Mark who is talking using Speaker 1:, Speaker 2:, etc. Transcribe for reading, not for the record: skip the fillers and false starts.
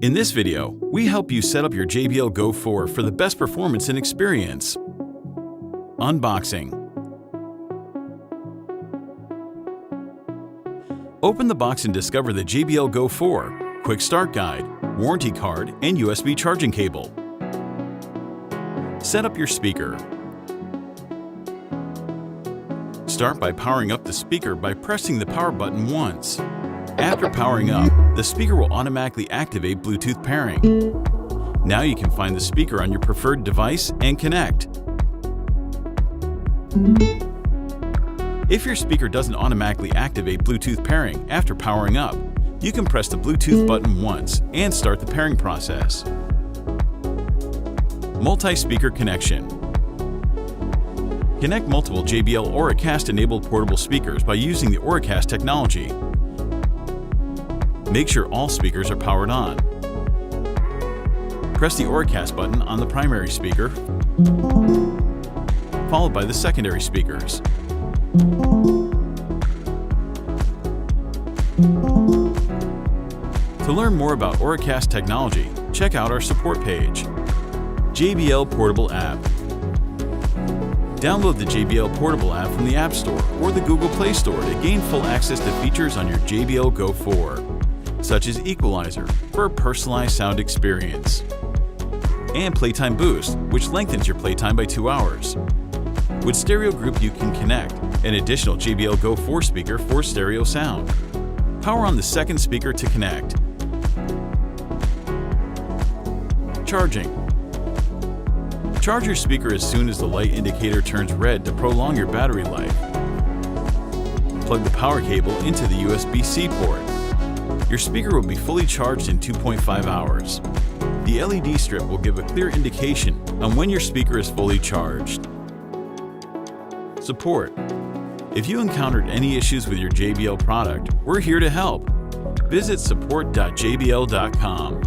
Speaker 1: In this video, we help you set up your JBL Go4 for the best performance and experience. Unboxing. Open the box and discover the JBL Go4, quick start guide, warranty card, and USB charging cable. Set up your speaker. Start by powering up the speaker by pressing the power button once. After powering up, the speaker will automatically activate Bluetooth pairing. Now you can find the speaker on your preferred device and connect. If your speaker doesn't automatically activate Bluetooth pairing after powering up, you can press the Bluetooth button once and start the pairing process. Multi-speaker connection. Connect multiple JBL Auracast-enabled portable speakers by using the Auracast technology. Make sure all speakers are powered on. Press the Auracast button on the primary speaker, followed by the secondary speakers. To learn more about Auracast technology, check out our support page. JBL Portable App. Download the JBL Portable app from the App Store or the Google Play Store to gain full access to features on your JBL Go4, such as equalizer for a personalized sound experience, and Playtime Boost, which lengthens your playtime by 2 hours. With Stereo Group, you can connect an additional JBL Go4 speaker for stereo sound. Power on the second speaker to connect. Charging. Charge your speaker as soon as the light indicator turns red to prolong your battery life. Plug the power cable into the USB-C port. Your speaker will be fully charged in 2.5 hours. The LED strip will give a clear indication on when your speaker is fully charged. Support. If you encountered any issues with your JBL product, we're here to help. Visit support.jbl.com.